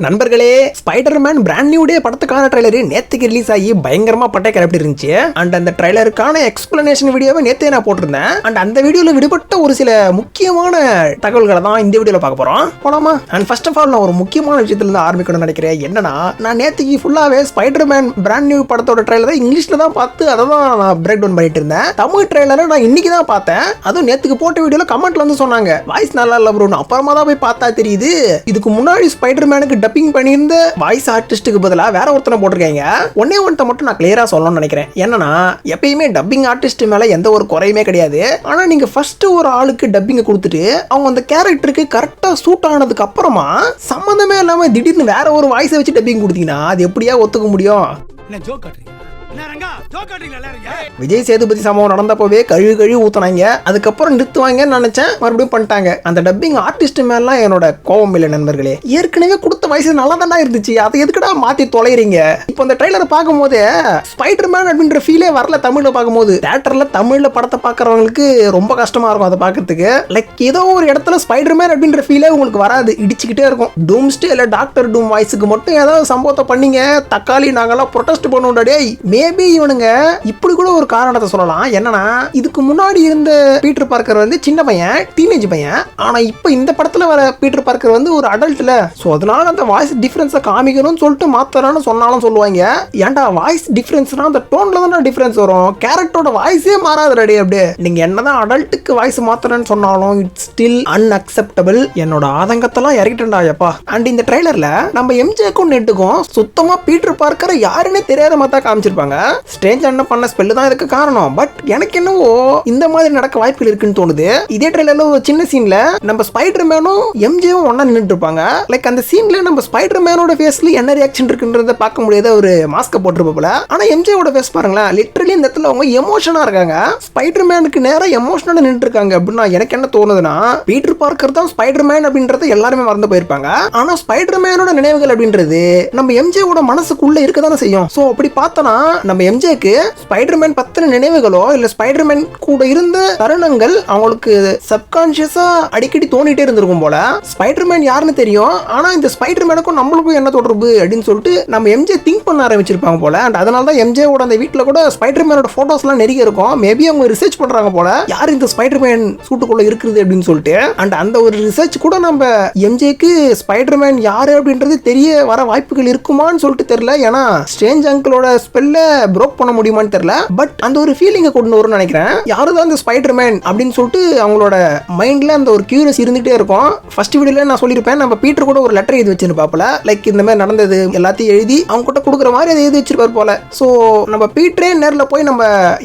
நண்பர்களே, Spiderman brand new day படத்துக்கான trailer நேத்துக்கு ரிலீஸ் ஆகி பயங்கரமா பட்டை கிளப்பி இருந்துச்சு. அண்ட் அந்த ட்ரைலருக்கான எக்ஸ்பிளனேஷன் வீடியோவை நேத்தே நான் போட்டிருந்தேன். அண்ட் அந்த வீடியோல விடுபட்ட ஒரு சில முக்கியமான தகவல்களை தான் இந்த வீடியோல பார்க்க போறோம். போலாமா? அண்ட் ஃபர்ஸ்ட் ஆஃப் ஆல் நான் ஒரு முக்கியமான விஷயத்துல இருந்து ஆரம்பிக்கணும்னு நினைக்கிறேன். என்னன்னா, நான் நேத்துக்கு ஃபுல்லாவே ஸ்பைடர்மேன் பிராண்ட் நியூ படத்தோட ட்ரைலரை இங்கிலீஷ்ல தான் பார்த்து அதை தான் நான் பிரேக் டவுன் பண்ணிட்டு இருந்தேன். தமிழ் ட்ரைலரை நான் இன்னைக்கு தான் பார்த்தேன். அதுவும் நேத்துக்கு போட்ட வீடியோல கமெண்ட்ல வந்து சொன்னாங்க, வாய்ஸ் நல்லா இல்ல ப்ரோ. அப்புறமா தான் போய் பார்த்தா தெரியுது, இதுக்கு முன்னாடி ஸ்பைடர்மேனுக்கு டப்பிங் பண்ணியிருந்த வாய்ஸ் ஆர்டிஸ்டுக்கு பதிலாக வேற ஒருத்தனை போட்டிருக்காங்க. ஒன்றை மட்டும் நான் கிளியரா சொல்லணும்னு நினைக்கிறேன். என்னன்னா, எப்பயுமே டப்பிங் ஆர்டிஸ்ட் மேல எந்த ஒரு குறையுமே கிடையாது. ஆனா நீங்க ஃபர்ஸ்ட் ஒரு ஆளுக்கு டப்பிங் கொடுத்துட்டு அவங்க அந்த கேரக்டருக்கு கரெக்டா சூட் ஆனதுக்கு அப்புறமா சம்மந்தமே இல்லாம திடீர்னு வேற ஒரு வாய்ஸை வச்சு டப்பிங் கொடுத்தீங்கன்னா அது எப்படியா ஒத்துக்க முடியும்? விஜய் சேதுபதி சம்பவம் நடந்தப்பவே கழுவி ஊத்துனாங்க. அதுக்கப்புறம் நிறுத்துவாங்கன்னு நினைச்சேன், மறுபடியும் பண்ணிட்டாங்க. அந்த டப்பிங் ஆர்டிஸ்ட் மேலாம் என்னோட கோபம் இல்லை நண்பர்களே. ஏற்கனவே கொடுத்த வயசு நல்லா தானே இருந்துச்சு, அதை எதுக்குடா மாத்தி தொலைறீங்க? இப்போ அந்த ட்ரைலரை பார்க்கும் போது ஸ்பைடர்மேன் அப்படின்ற ஃபீலே வரல. தமிழ்ல பார்க்கும்போது தியேட்டர்ல தமிழ்ல படத்தை பார்க்கறவங்களுக்கு ரொம்ப கஷ்டமா இருக்கும் அதை பார்க்கறதுக்கு. லைக் ஏதோ ஒரு இடத்துல ஸ்பைடர்மேன் அப்படின்ற ஃபீலே உங்களுக்கு வராது, இடிச்சுக்கிட்டே இருக்கும். டூம்ஸ்டே இல்ல டாக்டர் டூம் வாய்ஸுக்கு மட்டும் ஏதாவது சம்பவத்தை பண்ணீங்க, தக்காளி நாங்கெல்லாம் ப்ரொடெஸ்ட் பண்ணுவோம்டா. மேபி இவனுங்க இப்படி கூட ஒரு காரணத்தை சொல்லலாம். என்னன்னா, இதுக்கு முன்னாடி இருந்த பீட்டர் பார்க்கர் வந்து சின்ன பையன், டீனேஜ் பையன். ஆனா இப்போ இந்த படத்துல வர பீட்டர் பார்க்கர் வந்து ஒரு அடல்ட்ல. சோ அதனால அந்த வாய்ஸ் டிஃபரன்ஸை காமிக்கணும்னு சொல்லிட்டு மாத்தறான்னு சொன்னாலும் சொல்லுவாங்க. ஏன்டா வாய்ஸ் டிஃபரன்ஸ்னா அந்த டோன்ல தான் டிஃபரன்ஸ் வரும், கேரக்டரோட வாய்ஸே மாறாது. ரெடி அப்படியே நீங்க என்னதான் அடல்ட்டுக்கு வாய்ஸ் மாத்தறேன்னு சொன்னாலும் இட்ஸ் ஸ்டில் அன்அக்செப்டபிள். என்னோட ஆதங்கத்தெல்லாம் இறக்கிட்டேன்டா எப்பா. அண்ட் இந்த ட்ரைலர்ல நம்ம எம்ஜேக்கும் நெட்டுக்கும் சுத்தமா பீட்டர் பார்க்கரை யாருன்னே தெரியாத மாதிரி காமிச்சிருப்பாங்க. ஸ்ட்ரேஞ்ச் அண்ணா பண்ண ஸ்பெல் தான் இதுக்கு காரணம். பட் எனக்கு என்னவோ இந்த மாதிரி நடக்க வாய்ப்புகள் இருக்குன்னு தோணுது. இதே ட்ரைலர்ல ஒரு சின்ன சீன்ல நம்ம ஸ்பைடர்மேனும் எம்ஜேவும் ஒண்ணா நின்னுட்டு இருப்பாங்க. லைக் அந்த சீன்ல நம்ம ஸ்பைடர்மேனோட ஃபேஸ்ல என்ன ரியாக்ஷன் இருக்குன்றத பார்க்க முடியாத ஒரு மாஸ்க போட்டுருப்போல. ஆனா எம்ஜேவோட ஃபேஸ் பாருங்களேன், லிட்டரலி இந்த இடத்துல அவங்க எமோஷனா இருக்காங்க. ஸ்பைடர்மேனுக்கு நேரா எமோஷனலா நின்னுட்டு இருக்காங்க. அப்படின்னா எனக்கு என்ன தோணுதுன்னா, பீட்டர் பார்க்கர் தான் ஸ்பைடர்மேன் அப்படின்றத எல்லாருமே மறந்து போயிருப்பாங்க. ஆனா ஸ்பைடர்மேனோட நினைவுகள் அப்படின்றது நம்ம எம்ஜேவோட மனசுக்குள்ள இருக்கதானே செய்யும். சோ அப்படி பார்த்தனா நம்ம எம்ஜேக்கு ஸ்பைடர்மேன் பத்தின நினைவுகளோ இல்ல ஸ்பைடர்மேன் கூட இருந்த தருணங்கள் அவங்களுக்கு சப்கான்ஷியஸா அடிக்கடி தோணிட்டே இருந்திருக்கும் போல. ஸ்பைடர்மேன் யாருன்னு தெரியும், ஆனா இந்த ஸ்பைடர்மேனுக்கும் நம்மளுக்கும் என்ன தொடர்பு அப்படின்னு சொல்லிட்டு நம்ம எம்ஜே திங்க் பண்ண ஆரம்பிச்சிருப்பாங்க போல. அண்ட் அதனால தான் எம்ஜேவோட அந்த வீட்டுல கூட ஸ்பைடர்மேனோட போட்டோஸ் எல்லாம் நிறைய இருக்கும். மேபி அவங்க ரிசர்ச் பண்றாங்க போல, யார் இந்த ஸ்பைடர்மேன் சூட்டுக்குள்ள இருக்குது அப்படின்னு சொல்லிட்டு. அண்ட் அந்த ஒரு ரிசர்ச் கூட நம்ம எம்ஜேக்கு ஸ்பைடர்மேன் யாரு அப்படின்றது தெரிய வர வாய்ப்புகள் இருக்குமான்னு சொல்லிட்டு தெரியல. ஏன்னா ஸ்ட்ரேஞ்ச் அங்கிளோட ஸ்பெல்ல ப்ரோக் பண்ண முடியுமான்னு தெரியல. பட் அந்த ஒரு ஃபீலிங்கை கொண்டு வரும்னு நினைக்கிறேன். யாருதான் இந்த ஸ்பைடர்மேன் அப்படின்னு சொல்லிட்டு அவங்களோட மைண்ட்ல அந்த ஒரு கியூரியஸ் இருந்துகிட்டே இருக்கும். ஃபர்ஸ்ட் வீடியோல நான் சொல்லியிருப்பேன், நம்ம பீட்டர் கூட ஒரு லெட்டர் எழுதி வச்சிருப்பாப்புல. லைக் இந்த மாதிரி நடந்தது எல்லாத்தையும் எழுதி அவங்க கிட்ட கொடுக்குற மாதிரி அதை எழுதி வச்சிருப்பாரு போல. ஸோ நம்ம பீட்டரே நேரில் போய் நம்ம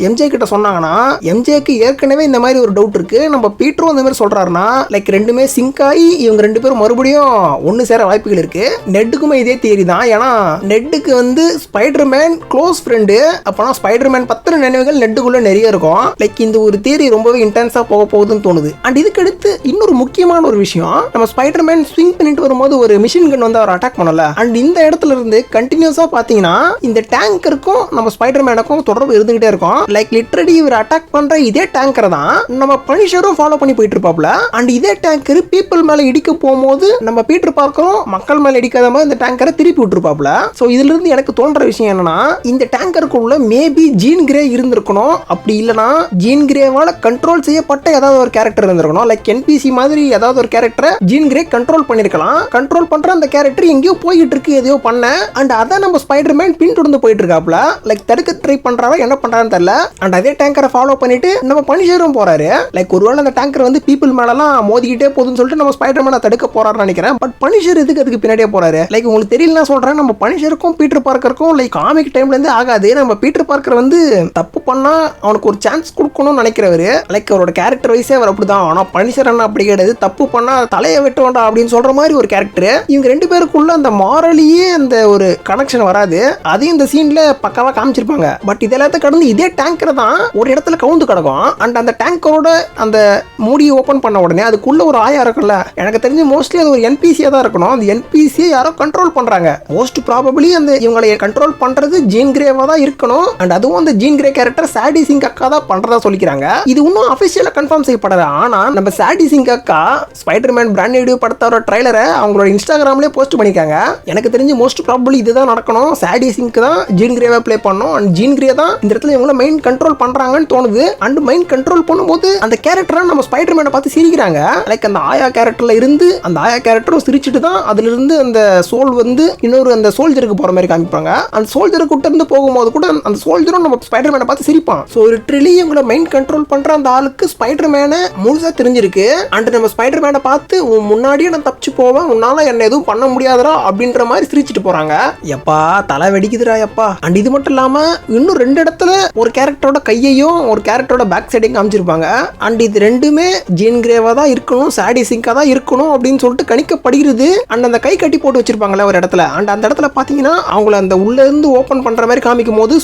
எம்ஜே கிட்ட சொன்னாங்கன்னா, எம்ஜேக்கு ஏற்கனவே இந்த மாதிரி ஒரு டவுட் இருக்கு, நம்ம பீட்டரும் இந்த மாதிரி சொல்றாருன்னா லைக் ரெண்டுமே சிங்க் ஆகி இவங்க ரெண்டு பேரும் மறுபடியும் ஒன்னு சேர வாய்ப்புகள் இருக்கு. நெட்டுக்குமே இதே தியரி தான். ஏன்னா நெட்டுக்கு வந்து ஸ்பைடர்மேன் க்ளோஸ் ஃப்ரெண்டு. அப்பனா ஸ்பைடர்மேன் பத்திர நினைவுகள் நெட்டுக்குள்ள நிறைய இருக்கும். லைக் இந்த ஒரு தியரி ரொம்பவே இன்டென்ஸா போக போகுதுன்னு தோணுது. அண்ட் இதுக்கு அடுத்து இன்னொரு முக்கியமான ஒரு விஷயம், நம்ம ஸ்பைடர்மேன் ஸ்விங் பண்ணிட்டு வரும்போது ஒரு மிஷின் கன் வந்து அவர் அட்டாக் பண்ணல. அண்ட் இந்த இடத்துல இருந்து கண்டினியூஸா பாத்தீங்கன்னா இந்த டேங்கருக்கும் நம்ம ஸ்பைடர்மேனுக்கும் தொடர்பு இருந்துகிட்டே இருக்கும். லைக் லிட்டரலி இவர் அட்டாக் பண்ற இதே டேங்கரை தான் நம்ம பனிஷரும் ஃபாலோ பண்ணி போயிட்டு இருப்பாப்ல. அண்ட் இதே டேங்கர் பீப்புள் மேல இடிக்க போகும்போது நம்ம பீட்டர் பார்க்கறோம் மக்கள் மேல இடிக்காத மாதிரி இந்த டேங்கரை திருப்பி விட்டுருப்பாப்ல. சோ இதுல இருந்து எனக்கு தோன்ற விஷயம் என்னன்னா, இந்த டேங்கருக்குள்ள மேபி ஜீன் கிரே இருந்திருக்கணும். அப்படி இல்லனா ஜீன் கிரேவால கண்ட்ரோல் செய்யப்பட்ட ஏதாவது ஒரு கேரக்டர் இருந்திருக்கணும். லைக் என்பிசி மாதிரி ஏதாவது ஒரு கேரக்டரை ஜீன் கிரே கண்ட்ரோல் பண்ணிருக்கலாம். கண்ட்ரோல் பண்ற அந்த கேரக்டர் எங்கேயோ போயிட்டு இருக்கு, எதையோ பண்ண. அண்ட் அதை நம்ம ஸ்பைடர்மேன் பின்தொடர்ந்து போயிட்டு இருக்காப்ல. லைக் தடுக்க ட்ரை பண்றாரா என்ன பண்றான்னு தெரியல. அண்ட் அதே டேங்கரை ஃபாலோ பண்ணிட்டு நம்ம பனிஷரும் போறாரு. லைக் ஒருவேளை அந்த டேங்கர் வந்து பீப்புள் மேலலாம் மோதிக்கிட்டே போகுதுன்னு சொல்லிட்டு நம்ம ஸ்பைடர்மேனை தடுக்க போறாருன்னு நினைக்கிறேன். பட் பனிஷர் எதுக்கு அதுக்கு பின்னாடியே போறாரு? லைக் உங்களுக்கு தெரியல சொல்றேன், நம்ம பனிஷருக்கும் பீட்டர் பார்க்கருக்கும் லைக் காமிக் டைம்ல இருந்து ஆகாது. நம்ம பீட்டர் பார்க்கர் வந்து தப்பு பண்ணா அவனுக்கு ஒரு சான்ஸ் கொடுக்கணும்னு நினைக்கிறவரு. லைக் அவரோட கேரக்டர் வைஸே அவர் அப்படிதான். ஆனா பனிஷர் அண்ணா அப்படி கிடையாது, தப்பு பண்ணா தலையை வெட்ட வேண்டாம் அப்படின்னு சொல்ற மாதிரி ஒரு கேரக்டர். இவங்க ரெண்டு பேருக்குள்ள அந்த மாரலியே அந்த ஒரு கனெக்ஷன் வராது. அதையும் இந்த சீன்ல பக்காவா காமிச்சிருப்பாங்க. பட் இதெல்லாத்தையும் கடந்து இதே டேங்கர் தான் ஒரு இடத்துல கவுந்து கிடக்கும். அண்ட் அந்த டேங்கரோட அந்த மூடியை ஓபன் பண்ண உடனே அதுக்குள்ள ஒரு ஆயா இருக்குல்ல, எனக்கு தெரிஞ்சு மோஸ்ட்லி அது ஒரு என்பிசியா தான் இருக்கணும். அந்த என்பிசியை யாரோ கண்ட்ரோல் பண்றாங்க. மோஸ்ட் ப்ராபபிளி அந்த இவங்களை கண்ட்ரோல் பண்றது ஜீன் கிரேவா தான் இருக்க இருக்கணும். அண்ட் அதுவும் அந்த ஜீன் கிரே கேரக்டர் சாடி சிங் அக்கா தான் பண்றதா சொல்லிக்கிறாங்க. இது இன்னும் அபிஷியலா கன்ஃபார்ம் செய்யப்படல. ஆனா நம்ம சாடி சிங் அக்கா ஸ்பைடர்மேன் பிராண்ட் நியூ படத்தோட ட்ரைலரை அவங்களோட இன்ஸ்டாகிராம்லயே போஸ்ட் பண்ணிருக்காங்க. எனக்கு தெரிஞ்சு மோஸ்ட் ப்ராபபிலி இதுதான் நடக்கணும். சாடி சிங்க்கு தான் ஜீன் கிரேவை ப்ளே பண்ணணும். அண்ட் ஜீன் கிரே தான் இந்த இடத்துல இவங்க மெயின் கண்ட்ரோல் பண்றாங்கன்னு தோணுது. அண்ட் மெயின் கண்ட்ரோல் பண்ணும்போது அந்த கேரக்டரை நம்ம ஸ்பைடர்மேனை பார்த்து சிரிக்கிறாங்க. லைக் அந்த ஆயா கேரக்டர்ல இருந்து அந்த ஆயா கேரக்டரும் சிரிச்சுட்டு தான் அதுல இருந்து அந்த சோல் வந்து இன்னொரு அந்த சோல்ஜருக்கு போற மாதிரி காமிப்பாங்க. அந்த சோல்ஜர் கிட்ட இருந்து போகும்போது கூட அந்த சோல்ஜரும் நம்ம ஸ்பைடர்மேனை பார்த்து சிரிப்பான். ஸோ ஒரு ட்ரிலி இவங்களை மெயின் கண்ட்ரோல் பண்ற அந்த ஆளுக்கு ஸ்பைடர்மேனை முழுசா தெரிஞ்சிருக்கு. அண்ட் நம்ம ஸ்பைடர்மேனை பார்த்து முன்னாடியே நான் தப்பிச்சு போவேன், உன்னால என்ன எதுவும் பண்ண முடியாதரா அப்படின்ற மாதிரி சிரிச்சிட்டு போறாங்க. எப்பா தலை வெடிக்குதுரா எப்பா. அண்ட் இது மட்டும் இல்லாம இன்னும் 2 இடத்துல ஒரு கேரக்டரோட கையையும் ஒரு கேரக்டரோட பேக் சைடையும் காமிச்சிருப்பாங்க. அண்ட் இது ரெண்டுமே ஜீன் கிரேவா தான் இருக்கணும், சாடி சிங்கா தான் இருக்கணும் அப்படின்னு சொல்லிட்டு கணிக்கப்படுகிறது. அண்ட் அந்த கை கட்டி போட்டு வச்சிருப்பாங்களே ஒரு இடத்துல. அண்ட் அந்த இடத்துல பாத்தீங்கன்னா அவங்கள அந்த உள்ள இருந்து ஓபன் பண்ற மாதிரி காமிக்கும் போது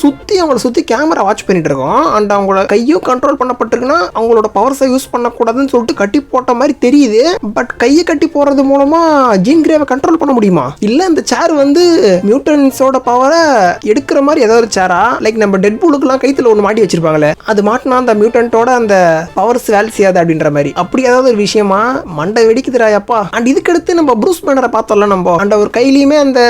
அவங்களை சுத்தி கேமரா வாட்ச் பண்ணிட்டு இருக்கோம். அண்ட் அவங்களோட கையும் கண்ட்ரோல் பண்ணப்பட்டிருக்குன்னா அவங்களோட பவர்ஸை யூஸ் பண்ணக்கூடாதுன்னு சொல்லிட்டு கட்டி போட்ட மாதிரி தெரியுது. பட் கையை கட்டி போறது மூலமா ஜீன் கிரேவை கண்ட்ரோல் பண்ண முடியுமா? இல்ல இந்த சேர் வந்து மியூட்டன்ஸோட பவரை எடுக்கிற மாதிரி ஏதாவது சேரா? லைக் நம்ம டெட் பூலுக்குலாம் கைத்துல ஒன்று மாட்டி வச்சிருப்பாங்களே, அது மாட்டினா அந்த மியூட்டன்ட்டோட அந்த பவர்ஸ் வேலை செய்யாது அப்படின்ற மாதிரி அப்படி ஏதாவது ஒரு விஷயமா? மண்டை வெடிக்குதுராயப்பா. அண்ட் இதுக்கடுத்து நம்ம ப்ரூஸ் பேனரை பார்த்தோம்ல நம்ம. அண்ட் அவர் கையிலயுமே அந்த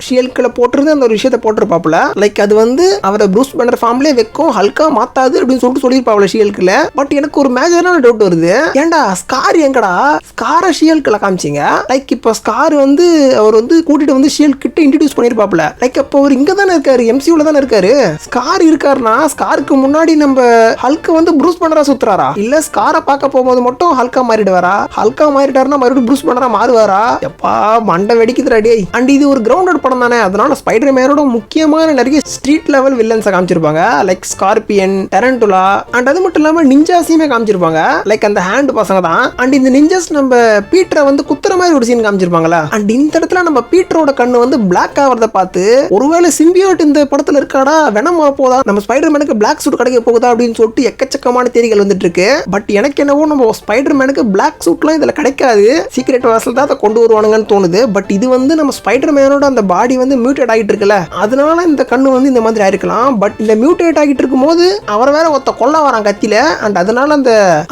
ஷீல்ட்ல போட்டிருந்து அந்த ஒரு விஷயத்தை போட்டிருப்பாப்புல. லைக் அது வந்து அவரை ப்ரூஸ் பேனர் ஃபார்ம்லேயே வைக்கும், ஹல்கா மாத்தாது அப்படின்னு சொல்லிட்டு சொல்லியிருப்பாப்புல ஷீல்ட்ல. பட் எனக்கு ஒரு மேஜரான டவுட் வருது. ஏன்டா ஸ்கார் எங்கடா? ஸ்காரை ஷீல்ட்ல காமிச்சிங்க. லைக் இப்போ ஸ்கார் வந்து அவர் வந்து கூட்டிட்டு வந்து ஷீல்ட் கிட்ட இன்ட்ரடியூஸ் பண்ணிருப்பாப்புல. லைக் அப்போ அவர் இங்க தானே இருக்காரு, எம்சியூல தானே இருக்காரு. ஸ்கார் இருக்காருன்னா ஸ்காருக்கு முன்னாடி நம்ம ஹல்க் வந்து ப்ரூஸ் பேனரா சுத்துறாரா? இல்ல ஸ்காரை பார்க்க போகும்போது மட்டும் ஹல்கா மாறிடுவாரா? ஹல்கா மாறிட்டாருன்னா மறுபடியும் ப்ரூஸ் பேனரா மாறுவாரா? எப்பா மண்டை வெடிக்குதுடா டேய். அண்ட் இது ஒரு கிரவுண்டட் படம் தானே, அதனால ஸ்பைடர்மேனோட முக்கியமான நிறைய ஸ்ட்ரீட் லெவல் வில்லன்ஸை காமிச்சிருப்பாங்க. Like scorpion, டெரண்டுலா. அண்ட் அது மட்டும் இல்லாம நிஞ்சாஸையுமே காமிச்சிருப்பாங்க. லைக் அந்த ஹேண்ட் பசங்க தான். அண்ட் இந்த நிஞ்சாஸ் நம்ம பீட்டரை வந்து குத்துற மாதிரி ஒரு சீன் காமிச்சிருப்பாங்களா. அண்ட் இந்த இடத்துல நம்ம பீட்டரோட கண்ணு வந்து பிளாக் ஆகிறத பார்த்து ஒருவேளை சிம்பியோட் இந்த படத்துல இருக்காடா, வெனம் போதா, நம்ம ஸ்பைடர்மேனுக்கு பிளாக் சூட் கிடைக்க போகுதா அப்படின்னு சொல்லிட்டு எக்கச்சக்கமான தேரிகள் வந்துட்டு இருக்கு. பட் எனக்கு என்னவோ நம்ம ஸ்பைடர்மேனுக்கு பிளாக் சூட்லாம் இதுல கிடைக்காது, சீக்ரெட் வாசல் தான் அதை கொண்டு வருவானுங்கன்னு தோணுது. பட் இது வந்து நம்ம ஸ்பைடர்மேனோட அந்த பாடி வந்து மியூட்டேட் ஆகிட்டு இருக்குல்ல, அதனால இந்த கண்ணு வந்து இந்த மாதிரி ஆயிருக்கலாம். பட் இந்த மியூட்டேட் ஆகிட்டு இருக்கும் போது அவர் வேற ஒருத்த கொல்ல வரான் கத்தில. அண்ட் அதனால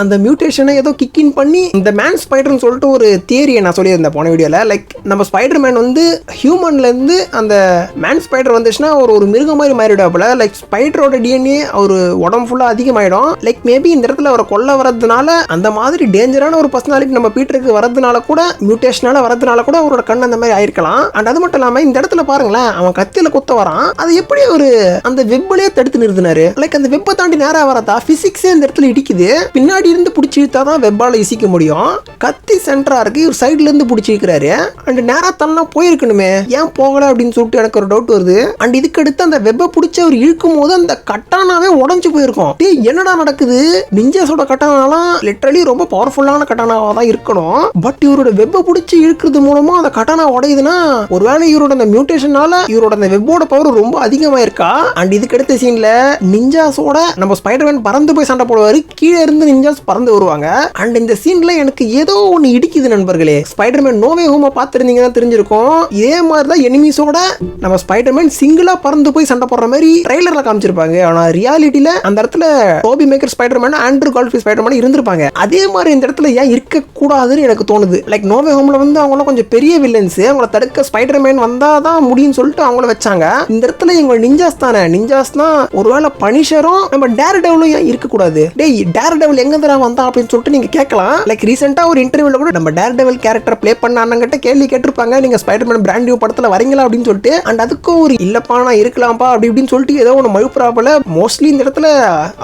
அந்த மியூட்டேஷனை ஏதோ கிக்கின் பண்ணி இந்த மேன் ஸ்பைடர்னு சொல்லிட்டு ஒரு தியரியை நான் சொல்லியிருந்தேன் போன வீடியோல. லைக் நம்ம ஸ்பைடர்மேன் வந்து ஹியூமன்ல இருந்து அந்த மேன் ஸ்பைடர் வந்துச்சுன்னா ஒரு மிருகம் மாதிரி மாறிடுவாப்புல. லைக் ஸ்பைடரோட டிஎன்ஏ ஒரு உடம்பு ஃபுல்லா அதிகமாயிடும். லைக் மேபி இந்த இடத்துல அவரை கொல்ல வரதுனால அந்த மாதிரி டேஞ்சரான ஒரு பர்சனாலிட்டி நம்ம பீட்டருக்கு வரதுனால கூட, மியூட்டேஷனால வரதுனால கூட அவரோட கண் அந்த மாதிரி ஆயிருக்கலாம். அண்ட் அது மட்டும் இல்லாம இந்த இடத்துல பாருங்களேன், அவன் கத்தியில குத்த வரான், அது எப்படி ஒரு அந்த வெப்பலையே தடுத்து நிறுத்தினாரு. லைக் அந்த வெப்பை தாண்டி நேரா வரதா பிசிக்ஸே இந்த இடத்துல இடிக்குது. பின்னாடி இருந்து பிடிச்சி இழுத்தாதான் வெப்பால இசிக்க முடியும். கத்தி சென்டரா இருக்கு, ஒரு சைட்ல இருந்து பிடிச்சி இருக்கிறாரு. அண்ட் நேரா தள்ளா போயிருக்கணுமே, ஏன் போகல அப்படின்னு சொல்லிட்டு எனக்கு ஒரு டவுட் வருது. அண்ட் இதுக்கு அடுத்து அந்த வெப்பை பிடிச்சி அவர் இழுக்கும் போது அந்த கட்டானாவே உடஞ்சு போயிருக்கும். என்னடா நடக்குது? நிஞ்சாஸோட கட்டானாலாம் லிட்டரலி ரொம்ப பவர்ஃபுல்லான கட்டானாவா தான் இருக்கணும். பட் இவரோட வெப்பை பிடிச்சி இழுக்கிறது மூலமா அந்த கட்டானா உடையுதுன்னா ஒருவேளை இவரோட அந்த மியூட்டேஷனால இவரோட அந்த வெப்போட பவர் ரொம்ப அதிகமா இருக்கா? அண்ட் இதுக்கு அடுத்த சீன்ல நிஞ்சாஸோட நம்ம ஸ்பைடர்மேன் பறந்து போய் சண்டை போடுவாரு, கீழே இருந்து நிஞ்சாஸ் பறந்து வருவாங்க. அண்ட் இந்த சீன்ல எனக்கு ஏதோ ஒன்னு இடிக்குது நண்பர்களே. ஸ்பைடர்மேன் நோ வே ஹோமை பார்த்திருந்தீங்கன்னா தெரிஞ்சிருக்கும், இதே மாதிரி தான் எனிமீஸோட நம்ம ஸ்பைடர்மேன் சிங்கிளா பறந்து போய் சண்டை போடுற மாதிரி ட்ரைலர்ல காமிச்சிருப்பாங்க. ஆனா ரியாலிட்டியில அந்த இடத்துல Tobey Maguire Spiderman, Andrew Garfield Spiderman இருந்திருப்பாங்க. அதே மாதிரி இந்த இடத்துல ஏன் இருக்க கூடாதுன்னு எனக்கு தோணுது. லைக் நோ வே ஹோம்ல வந்து அவங்கள கொஞ்சம் பெரிய வில்லன்ஸ், அவங்கள தடுக்க ஸ்பைடர்மேன் வந்தாதான் முடியும்னு சொல்லிட்டு அவங்கள வச்சாங்க. இந்த இடத்துல இவங்க நிஞ்சாஸ் தானே, நிஞ்சாஸ்னா ஒருவேளை பனிஷரும் நம்ம டேர் டெவலும் ஏன் இருக்க கூடாது? டேய் டேர் டெவல் எங்க தர வந்தா அப்படின்னு சொல்லிட்டு நீங்க கேட்கலாம். லைக் ரீசெண்டா ஒரு இன்டர்வியூல கூட நம்ம டேர் டெவல் கேரக்டர் ப்ளே பண்ண அண்ணங்கிட்ட கேள்வி கேட்டிருப்பாங்க, நீங்க ஸ்பைடர்மேன் பிராண்ட் நியூ படத்துல வரீங்களா அப்படின்னு சொல்லிட்டு. அண்ட் அதுக்கும் ஒரு இல்லப்பா நான் இருக்கலாம்ப்பா அப்படி இப்படின்னு சொல்லிட்டு ஏதோ ஒன்று மழுப்புறாப்புல. மோஸ்ட்லி இந்த இடத்துல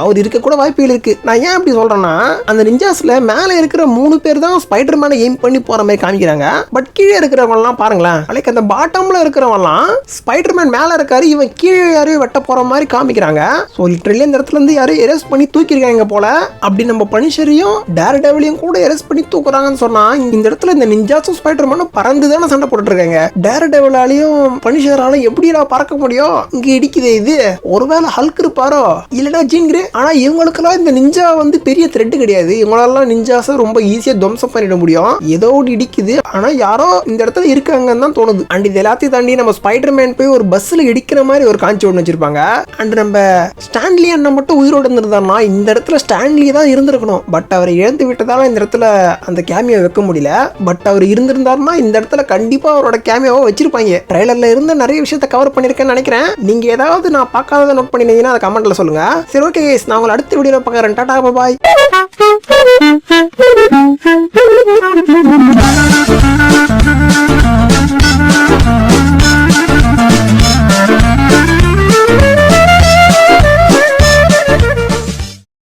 அவர் இருக்க கூட வாய்ப்புகள் இருக்கு. நான் ஏன் அப்படி சொல்றேன்னா, அந்த நிஞ்சாஸ்ல மேல இருக்கிற 3 பேர் தான் ஸ்பைடர்மேனை எய்ம் பண்ணி போற மாதிரி காமிக்கிறாங்க. பட் கீழே இருக்கிறவங்க எல்லாம் பாருங்களேன், லைக் அந்த பாட்டம்ல இருக்கிறவங்கலாம் ஸ்பைடர்மேன் மேல இருக்காரு, இவன் கீழே யாரையும் வெட்ட போற மாதிரி காமிக்கிறாங்க. ஸோ லிட்டரலி இந்த இடத்துல இருந்து யாரும் எரேஸ் பண்ணி தூக்கிருக்காங்க போல. அப்படி நம்ம பனிஷரையும் டேர் டெவலையும் கூட எரேஸ் பண்ணி தூக்குறாங்கன்னு சொன்னா இந்த இடத்துல இந்த நிஞ்சாஸும் ஸ்பைடர்மேனும் பறந்து தானே சண்டை போட்டுட்டு இருக்காங்க. டேர் டெவலாலையும் பனிஷராலையும் எப்படிடா பறக்க முடியும்? இங்க இடிக்குது இது. ஒருவேளை ஹல்க் இருப்பாரோ இல்லடா ஜீன் கிரே. ஆனா இவங்களுக்கெல்லாம் இந்த நிஞ்சா வந்து பெரிய த்ரெட் கிடையாது, இவங்களால நிஞ்சாஸை ரொம்ப ஈஸியா துவம்சம் பண்ணிட முடியும். ஏதோ இடிக்குது, ஆனா யாரோ இந்த இடத்துல இருக்காங்கன்னு தான் தோணுது. அண்ட் இது எல்லாத்தையும் தாண்டி நம்ம ஸ்பைடர்மேன் போய் ஒரு பஸ்ல இடிக்கிற மாதிரி ஒரு காட்சி ஒன்று காமிச்சிருப்பாங்க. அண்ட் நம்ம ஸ்டான்லி அண்ணன் மட்டும் உயிரோடு இருந்திருந்தாருன்னா இந்த இடத்துல ஸ்டான்லி தான் இருந்திருக்கணும். பட் அவர் இழந்து விட்டதால இந்த இடத்துல அந்த கேமியோ வைக்க முடியல. பட் அவர் இருந்திருந்தாருன்னா இந்த இடத்துல கண்டிப்பா அவரோட கேமியோவை வச்சிருப்பாங்க. ட்ரைலர்ல இருந்து நிறைய விஷயத்தை கவர் பண்ணிருக்கேன்னு நினைக்கிறேன். நீங்க ஏதாவது நான் பார்க்காததை நோட் பண்ணிருந்தீங்கன்னா அதை கமெண்ட்ல சொல்லுங்க. சரி, ஓகே, நான் உங்களை அடுத்த வீடியோல பார்க்கறேன். டாடா, பாய்.